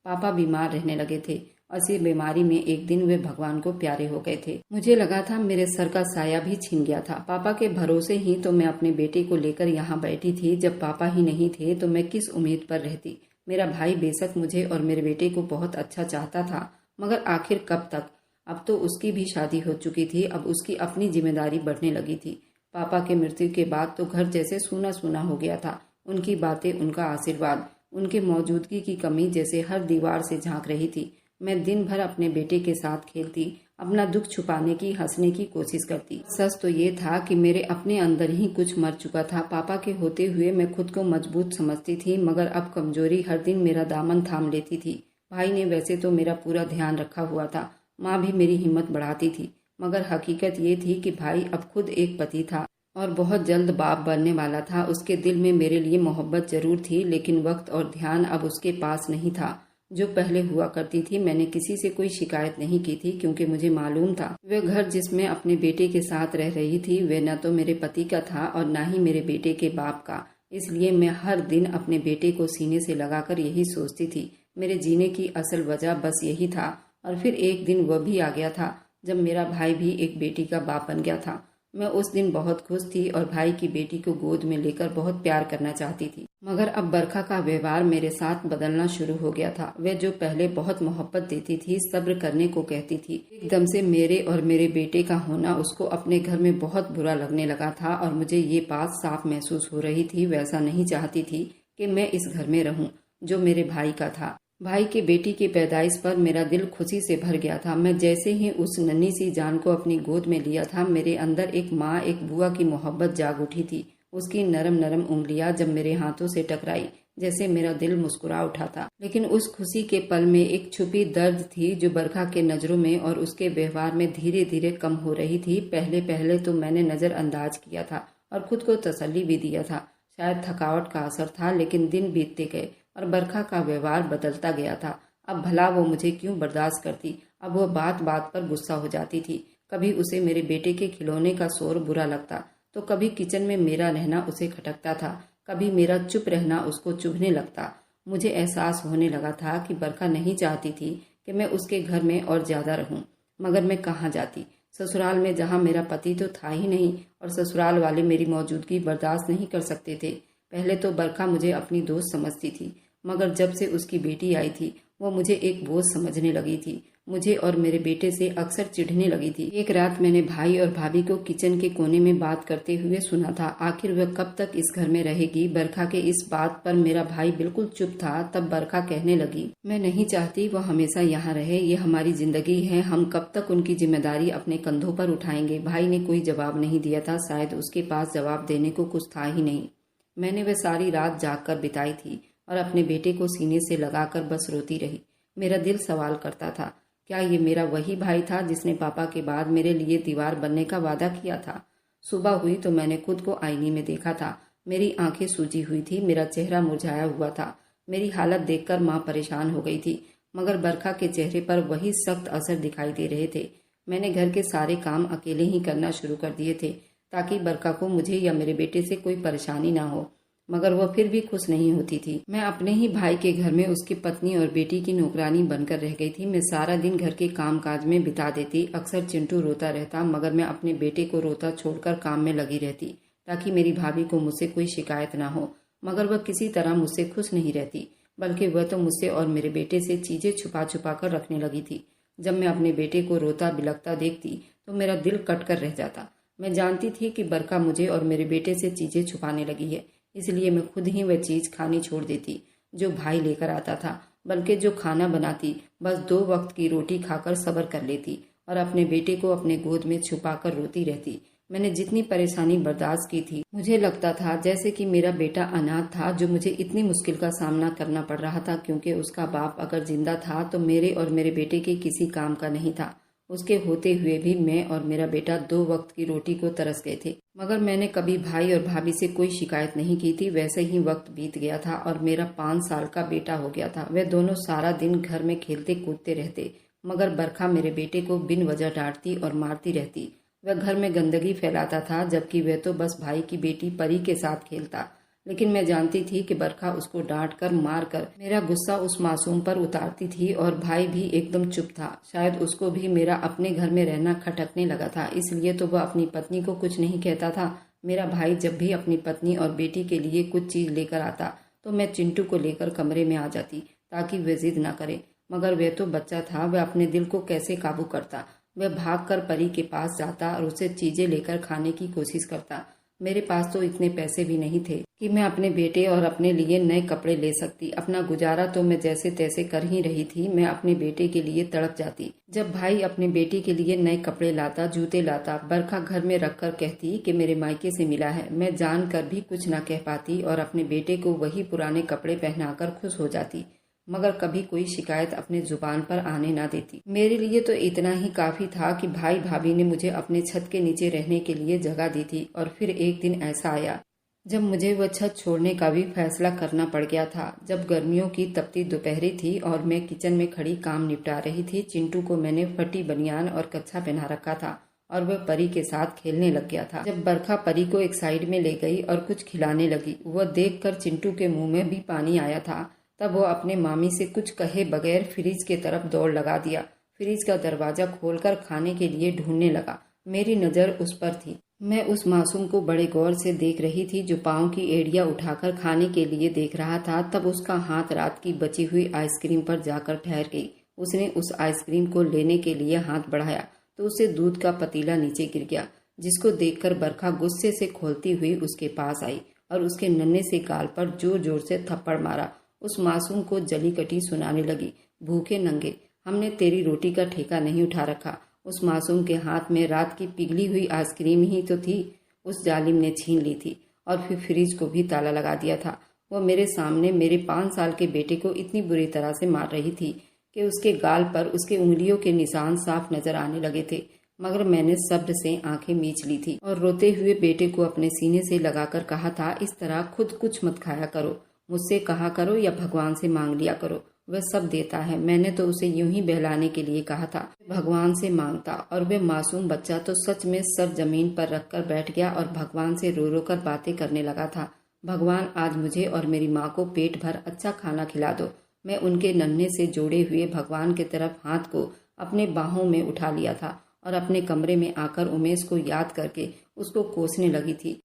पापा बीमार रहने लगे थे और इसी बीमारी में एक दिन वे भगवान को प्यारे हो गए थे। मुझे लगा था मेरे सर का साया भी छिन गया था। पापा के भरोसे ही तो मैं अपने बेटे को लेकर यहाँ बैठी थी। जब पापा ही नहीं थे तो मैं किस उम्मीद पर रहती। मेरा भाई बेशक मुझे और मेरे बेटे को बहुत अच्छा चाहता था, मगर आखिर कब तक? अब तो उसकी भी शादी हो चुकी थी। अब उसकी अपनी जिम्मेदारी बढ़ने लगी थी। पापा के मृत्यु के बाद तो घर जैसे सूना सूना हो गया था। उनकी बातें, उनका आशीर्वाद, उनके मौजूदगी की कमी जैसे हर दीवार से झांक रही थी। मैं दिन भर अपने बेटे के साथ खेलती, अपना दुख छुपाने की, हंसने की कोशिश करती। सच तो ये था कि मेरे अपने अंदर ही कुछ मर चुका था। पापा के होते हुए मैं खुद को मजबूत समझती थी, मगर अब कमजोरी हर दिन मेरा दामन थाम लेती थी। भाई ने वैसे तो मेरा पूरा ध्यान रखा हुआ था, माँ भी मेरी हिम्मत बढ़ाती थी, मगर हकीकत ये थी कि भाई अब खुद एक पति था और बहुत जल्द बाप बनने वाला था। उसके दिल में मेरे लिए मोहब्बत जरूर थी, लेकिन वक्त और ध्यान अब उसके पास नहीं था। जो पहले हुआ करती थी। मैंने किसी से कोई शिकायत नहीं की थी क्योंकि मुझे मालूम था वह घर जिसमें अपने बेटे के साथ रह रही थी वह न तो मेरे पति का था और न ही मेरे बेटे के बाप का। इसलिए मैं हर दिन अपने बेटे को सीने से लगाकर यही सोचती थी। मेरे जीने की असल वजह बस यही था। और फिर एक दिन वह भी आ गया था जब मेरा भाई भी एक बेटी का बाप बन गया था। मैं उस दिन बहुत खुश थी और भाई की बेटी को गोद में लेकर बहुत प्यार करना चाहती थी। मगर अब बरखा का व्यवहार मेरे साथ बदलना शुरू हो गया था। वह जो पहले बहुत मोहब्बत देती थी, सब्र करने को कहती थी, एकदम से मेरे और मेरे बेटे का होना उसको अपने घर में बहुत बुरा लगने लगा था और मुझे ये बात साफ महसूस हो रही थी। वैसा नहीं चाहती थी कि मैं इस घर में रहूं जो मेरे भाई का था। भाई की बेटी की पैदाइश पर मेरा दिल खुशी से भर गया था। मैं जैसे ही उस नन्ही सी जान को अपनी गोद में लिया था, मेरे अंदर एक माँ, एक बुआ की मोहब्बत जाग उठी थी। उसकी नरम नरम उंगलियां जब मेरे हाथों से टकराई, जैसे मेरा दिल मुस्कुरा उठा था। लेकिन उस खुशी के पल में एक छुपी दर्द थी जो बरखा के नजरों में और उसके व्यवहार में धीरे धीरे कम हो रही थी। पहले पहले तो मैंने नजरअंदाज किया था और खुद को तसल्ली भी दिया था। शायद थकावट का असर था, लेकिन दिन बीतते गए और बरखा का व्यवहार बदलता गया था। अब भला वो मुझे क्यों बर्दाश्त करती। अब वो बात बात पर गुस्सा हो जाती थी। कभी उसे मेरे बेटे के खिलौने का शोर बुरा लगता तो कभी किचन में मेरा रहना उसे खटकता था। कभी मेरा चुप रहना उसको चुभने लगता। मुझे एहसास होने लगा था कि बरखा नहीं चाहती थी कि मैं उसके घर में और ज्यादा रहूं। मगर मैं कहाँ जाती। ससुराल में जहाँ मेरा पति तो था ही नहीं और ससुराल वाले मेरी मौजूदगी बर्दाश्त नहीं कर सकते थे। पहले तो बरखा मुझे अपनी दोस्त समझती थी, मगर जब से उसकी बेटी आई थी वो मुझे एक बोझ समझने लगी थी। मुझे और मेरे बेटे से अक्सर चिढ़ने लगी थी। एक रात मैंने भाई और भाभी को किचन के कोने में बात करते हुए सुना था। आखिर वह कब तक इस घर में रहेगी। बरखा के इस बात पर मेरा भाई बिल्कुल चुप था। तब बरखा कहने लगी, मैं नहीं चाहती वो हमेशा यहाँ रहे। ये हमारी जिंदगी है, हम कब तक उनकी जिम्मेदारी अपने कंधों पर उठाएंगे। भाई ने कोई जवाब नहीं दिया था। शायद उसके पास जवाब देने को कुछ था ही नहीं। मैंने वह सारी रात जाग कर बिताई थी और अपने बेटे को सीने से लगाकर बस रोती रही। मेरा दिल सवाल करता था, क्या ये मेरा वही भाई था जिसने पापा के बाद मेरे लिए दीवार बनने का वादा किया था। सुबह हुई तो मैंने खुद को आईने में देखा था। मेरी आंखें सूजी हुई थी, मेरा चेहरा मुरझाया हुआ था। मेरी हालत देखकर माँ परेशान हो गई थी, मगर बरखा के चेहरे पर वही सख्त असर दिखाई दे रहे थे। मैंने घर के सारे काम अकेले ही करना शुरू कर दिए थे ताकि बरखा को मुझे या मेरे बेटे से कोई परेशानी ना हो। मगर वह फिर भी खुश नहीं होती थी। मैं अपने ही भाई के घर में उसकी पत्नी और बेटी की नौकरानी बनकर रह गई थी। मैं सारा दिन घर के कामकाज में बिता देती। अक्सर चिंटू रोता रहता, मगर मैं अपने बेटे को रोता छोड़कर काम में लगी रहती ताकि मेरी भाभी को मुझसे कोई शिकायत ना हो। मगर वह किसी तरह मुझसे खुश नहीं रहती, बल्कि वह तो मुझसे और मेरे बेटे से चीजें छुपा छुपा कर रखने लगी थी। जब मैं अपने बेटे को रोता बिलखता देखती तो मेरा दिल कट कर रह जाता। मैं जानती थी कि बरखा मुझे और मेरे बेटे से चीजें छुपाने लगी है, इसलिए मैं खुद ही वह चीज खानी छोड़ देती जो भाई लेकर आता था। बल्कि जो खाना बनाती बस 2 वक्त की रोटी खाकर सब्र कर लेती और अपने बेटे को अपने गोद में छुपाकर रोती रहती। मैंने जितनी परेशानी बर्दाश्त की थी, मुझे लगता था जैसे कि मेरा बेटा अनाथ था जो मुझे इतनी मुश्किल का सामना करना पड़ रहा था, क्योंकि उसका बाप अगर जिंदा था तो मेरे और मेरे बेटे के किसी काम का नहीं था। उसके होते हुए भी मैं और मेरा बेटा 2 वक्त की रोटी को तरस गए थे। मगर मैंने कभी भाई और भाभी से कोई शिकायत नहीं की थी। वैसे ही वक्त बीत गया था और मेरा 5 साल का बेटा हो गया था। वे दोनों सारा दिन घर में खेलते कूदते रहते, मगर बरखा मेरे बेटे को बिन वजह डांटती और मारती रहती। वह घर में गंदगी फैलाता था, जबकि वह तो बस भाई की बेटी परी के साथ खेलता। लेकिन मैं जानती थी कि बरखा उसको डांट कर मार कर मेरा गुस्सा उस मासूम पर उतारती थी। और भाई भी एकदम चुप था। शायद उसको भी मेरा अपने घर में रहना खटकने लगा था, इसलिए तो वह अपनी पत्नी को कुछ नहीं कहता था। मेरा भाई जब भी अपनी पत्नी और बेटी के लिए कुछ चीज लेकर आता तो मैं चिंटू को लेकर कमरे में आ जाती ताकि वह जिद न करे। मगर वह तो बच्चा था, वह अपने दिल को कैसे काबू करता। वह भागकर परी के पास जाता और उसे चीजें लेकर खाने की कोशिश करता। मेरे पास तो इतने पैसे भी नहीं थे कि मैं अपने बेटे और अपने लिए नए कपड़े ले सकती। अपना गुजारा तो मैं जैसे तैसे कर ही रही थी। मैं अपने बेटे के लिए तड़प जाती। जब भाई अपने बेटी के लिए नए कपड़े लाता, जूते लाता, बरखा घर में रखकर कहती कि मेरे मायके से मिला है, मैं जानकर भी कुछ न कह पाती और अपने बेटे को वही पुराने कपड़े पहनाकर खुश हो जाती। मगर कभी कोई शिकायत अपने जुबान पर आने ना देती। मेरे लिए तो इतना ही काफी था कि भाई भाभी ने मुझे अपने छत के नीचे रहने के लिए जगह दी थी। और फिर एक दिन ऐसा आया जब मुझे वह छत छोड़ने का भी फैसला करना पड़ गया था। जब गर्मियों की तपती दोपहरी थी और मैं किचन में खड़ी काम निपटा रही थी, चिंटू को मैंने फटी बनियान और कच्छा पहना रखा था और वह परी के साथ खेलने लग गया था। जब बरखा परी को एक साइड में ले गई और कुछ खिलाने लगी, वह देखकर चिंटू के मुंह में भी पानी आया था। तब वो अपने मामी से कुछ कहे बगैर फ्रिज के तरफ दौड़ लगा दिया। फ्रिज का दरवाजा खोलकर खाने के लिए ढूंढने लगा। मेरी नजर उस पर थी। मैं उस मासूम को बड़े गौर से देख रही थी जो पाँव की एड़ियां उठाकर खाने के लिए देख रहा था। तब उसका हाथ रात की बची हुई आइसक्रीम पर जाकर ठहर गई। उसने उस आइसक्रीम को लेने के लिए हाथ बढ़ाया तो उसे दूध का पतीला नीचे गिर गया, जिसको देखकर बरखा गुस्से से खोलती हुई उसके पास आई और उसके नन्हे से गाल पर जोर जोर से थप्पड़ मारा। उस मासूम को जली कटी सुनाने लगी, भूखे नंगे, हमने तेरी रोटी का ठेका नहीं उठा रखा। उस मासूम के हाथ में रात की पिघली हुई आइसक्रीम ही तो थी, उस जालिम ने छीन ली थी और फिर फ्रिज को भी ताला लगा दिया था। वह मेरे सामने मेरे 5 साल के बेटे को इतनी बुरी तरह से मार रही थी कि उसके गाल पर उसके उंगलियों के निशान साफ नजर आने लगे थे। मगर मैंने सब्र से आंखें मीच ली थी और रोते हुए बेटे को अपने सीने से लगाकर कहा था, इस तरह खुद कुछ मत खाया करो, मुझसे कहा करो या भगवान से मांग लिया करो, वह सब देता है। मैंने तो उसे यूं ही बहलाने के लिए कहा था, भगवान से मांगता। और वह मासूम बच्चा तो सच में सर जमीन पर रखकर बैठ गया और भगवान से रो रो कर बातें करने लगा था। भगवान आज मुझे और मेरी माँ को पेट भर अच्छा खाना खिला दो। मैं उनके नन्हे से जोड़े हुए भगवान की तरफ हाथ को अपने बाहों में उठा लिया था और अपने कमरे में आकर उमेश को याद करके उसको कोसने लगी थी,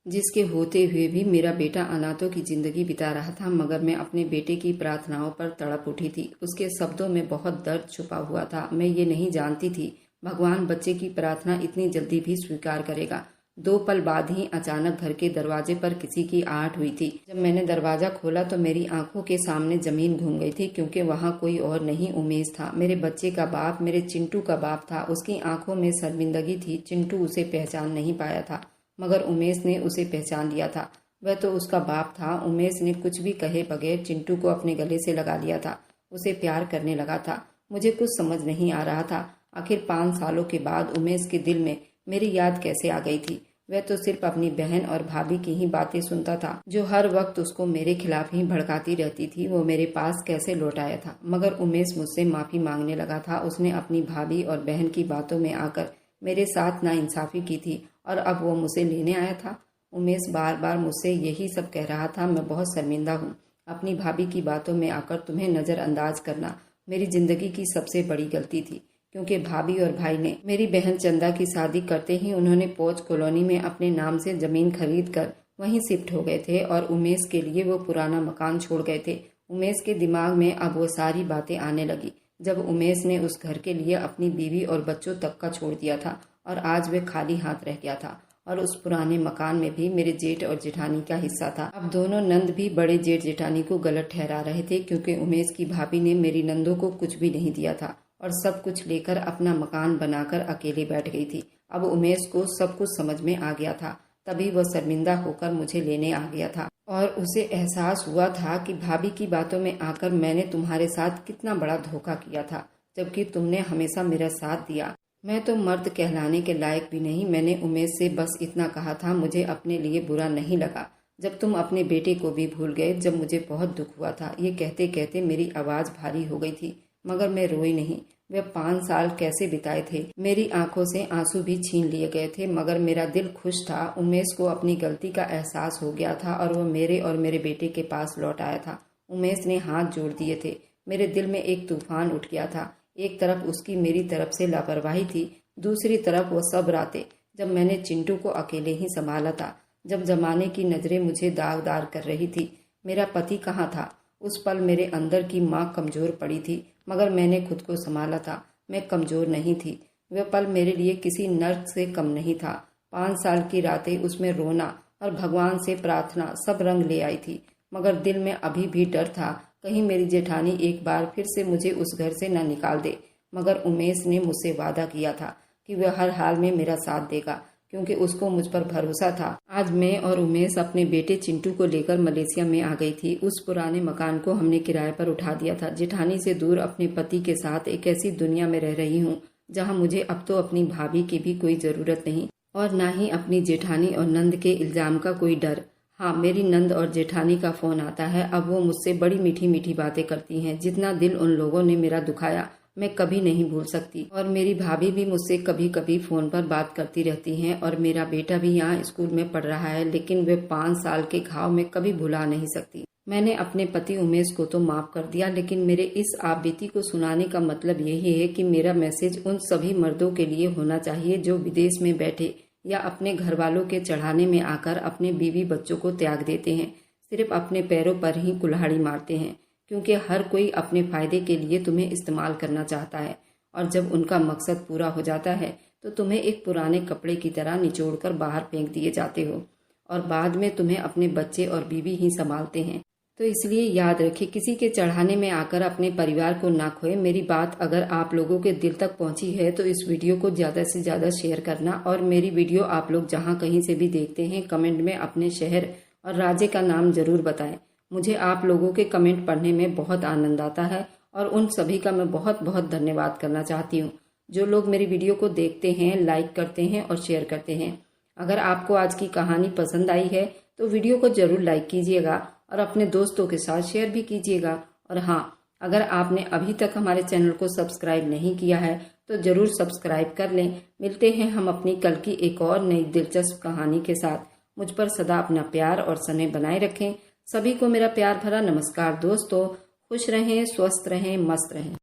जिसके होते हुए भी मेरा बेटा अनाथों की जिंदगी बिता रहा था। मगर मैं अपने बेटे की प्रार्थनाओं पर तड़प उठी थी। उसके शब्दों में बहुत दर्द छुपा हुआ था। मैं ये नहीं जानती थी भगवान बच्चे की प्रार्थना इतनी जल्दी भी स्वीकार करेगा। 2 पल बाद ही अचानक घर के दरवाजे पर किसी की आहट हुई थी। जब मैंने दरवाजा खोला तो मेरी आंखों के सामने जमीन घूम गई थी, क्योंकि वहाँ कोई और नहीं, उमेश था, मेरे बच्चे का बाप, मेरे चिंटू का बाप था। उसकी आंखों में शर्मिंदगी थी। चिंटू उसे पहचान नहीं पाया था, मगर उमेश ने उसे पहचान लिया था। वह तो उसका बाप था। उमेश ने कुछ भी कहे बगैर चिंटू को अपने गले से लगा लिया था, उसे प्यार करने लगा था। मुझे कुछ समझ नहीं आ रहा था, आखिर 5 सालों के बाद उमेश के दिल में मेरी याद कैसे आ गई थी। वह तो सिर्फ अपनी बहन और भाभी की ही बातें सुनता था, जो हर वक्त उसको मेरे खिलाफ ही भड़काती रहती थी। वो मेरे पास कैसे लौट आया था? मगर उमेश मुझसे माफी मांगने लगा था। उसने अपनी भाभी और बहन की बातों में आकर मेरे साथ नाइंसाफी की थी और अब वो मुझसे लेने आया था। उमेश बार बार मुझसे यही सब कह रहा था, मैं बहुत शर्मिंदा हूँ। अपनी भाभी की बातों में आकर तुम्हें नज़रअंदाज करना मेरी जिंदगी की सबसे बड़ी गलती थी, क्योंकि भाभी और भाई ने मेरी बहन चंदा की शादी करते ही उन्होंने पोच कॉलोनी में अपने नाम से जमीन खरीद कर वहीं शिफ्ट हो गए थे और उमेश के लिए वो पुराना मकान छोड़ गए थे। उमेश के दिमाग में अब वो सारी बातें आने लगी जब उमेश ने उस घर के लिए अपनी बीवी और बच्चों तक का छोड़ दिया था और आज वे खाली हाथ रह गया था। और उस पुराने मकान में भी मेरे जेठ और जेठानी का हिस्सा था। अब दोनों नंद भी बड़े जेठ जेठानी को गलत ठहरा रहे थे, क्योंकि उमेश की भाभी ने मेरी नंदों को कुछ भी नहीं दिया था और सब कुछ लेकर अपना मकान बनाकर अकेले बैठ गई थी। अब उमेश को सब कुछ समझ में आ गया था, तभी वह शर्मिंदा होकर मुझे लेने आ गया था और उसे एहसास हुआ था कि भाभी की बातों में आकर मैंने तुम्हारे साथ कितना बड़ा धोखा किया था, जबकि तुमने हमेशा मेरा साथ दिया। मैं तो मर्द कहलाने के लायक भी नहीं। मैंने उमेश से बस इतना कहा था, मुझे अपने लिए बुरा नहीं लगा जब तुम अपने बेटे को भी भूल गए, जब मुझे बहुत दुख हुआ था। ये कहते कहते मेरी आवाज़ भारी हो गई थी, मगर मैं रोई नहीं। वे 5 साल कैसे बिताए थे। मेरी आंखों से आंसू भी छीन लिए गए थे, मगर मेरा दिल खुश था। उमेश को अपनी गलती का एहसास हो गया था और वह मेरे और मेरे बेटे के पास लौट आया था। उमेश ने हाथ जोड़ दिए थे। मेरे दिल में एक तूफान उठ गया था। एक तरफ उसकी मेरी तरफ से लापरवाही थी, दूसरी तरफ वो सब रातें जब मैंने चिंटू को अकेले ही संभाला था, जब जमाने की नजरें मुझे दागदार कर रही थी। मेरा पति कहाँ था? उस पल मेरे अंदर की माँ कमजोर पड़ी थी, मगर मैंने खुद को संभाला था। मैं कमजोर नहीं थी। वह पल मेरे लिए किसी नर्क से कम नहीं था। 5 साल की रातें, उसमें रोना और भगवान से प्रार्थना सब रंग ले आई थी, मगर दिल में अभी भी डर था, कहीं मेरी जेठानी एक बार फिर से मुझे उस घर से न निकाल दे। मगर उमेश ने मुझसे वादा किया था कि वह हर हाल में मेरा साथ देगा, क्योंकि उसको मुझ पर भरोसा था। आज मैं और उमेश अपने बेटे चिंटू को लेकर मलेशिया में आ गई थी। उस पुराने मकान को हमने किराए पर उठा दिया था। जेठानी से दूर अपने पति के साथ एक ऐसी दुनिया में रह रही हूँ जहाँ मुझे अब तो अपनी भाभी की भी कोई जरूरत नहीं और न ही अपनी जेठानी और नंद के इल्जाम का कोई डर। हाँ, मेरी नंद और जेठानी का फोन आता है। अब वो मुझसे बड़ी मीठी मीठी बातें करती हैं। जितना दिल उन लोगों ने मेरा दुखाया मैं कभी नहीं भूल सकती। और मेरी भाभी भी मुझसे कभी कभी फोन पर बात करती रहती हैं। और मेरा बेटा भी यहाँ स्कूल में पढ़ रहा है, लेकिन वे 5 साल के घाव में कभी भुला नहीं सकती। मैंने अपने पति उमेश को तो माफ कर दिया, लेकिन मेरे इस आपबीती को सुनाने का मतलब यही है कि मेरा मैसेज उन सभी मर्दों के लिए होना चाहिए जो विदेश में बैठे या अपने घर वालों के चढ़ाने में आकर अपने बीवी बच्चों को त्याग देते हैं, सिर्फ अपने पैरों पर ही कुल्हाड़ी मारते हैं, क्योंकि हर कोई अपने फायदे के लिए तुम्हें इस्तेमाल करना चाहता है। और जब उनका मकसद पूरा हो जाता है तो तुम्हें एक पुराने कपड़े की तरह निचोड़कर बाहर फेंक दिए जाते हो और बाद में तुम्हें अपने बच्चे और बीवी ही संभालते हैं। तो इसलिए याद रखिए, किसी के चढ़ाने में आकर अपने परिवार को ना खोए। मेरी बात अगर आप लोगों के दिल तक पहुंची है तो इस वीडियो को ज़्यादा से ज़्यादा शेयर करना। और मेरी वीडियो आप लोग जहां कहीं से भी देखते हैं, कमेंट में अपने शहर और राज्य का नाम जरूर बताएं। मुझे आप लोगों के कमेंट पढ़ने में बहुत आनंद आता है और उन सभी का मैं बहुत बहुत धन्यवाद करना चाहती हूँ जो लोग मेरी वीडियो को देखते हैं, लाइक करते हैं और शेयर करते हैं। अगर आपको आज की कहानी पसंद आई है तो वीडियो को जरूर लाइक कीजिएगा और अपने दोस्तों के साथ शेयर भी कीजिएगा। और हाँ, अगर आपने अभी तक हमारे चैनल को सब्सक्राइब नहीं किया है तो जरूर सब्सक्राइब कर लें। मिलते हैं हम अपनी कल की एक और नई दिलचस्प कहानी के साथ। मुझ पर सदा अपना प्यार और स्नेह बनाए रखें। सभी को मेरा प्यार भरा नमस्कार दोस्तों। खुश रहें, स्वस्थ रहें, मस्त रहें।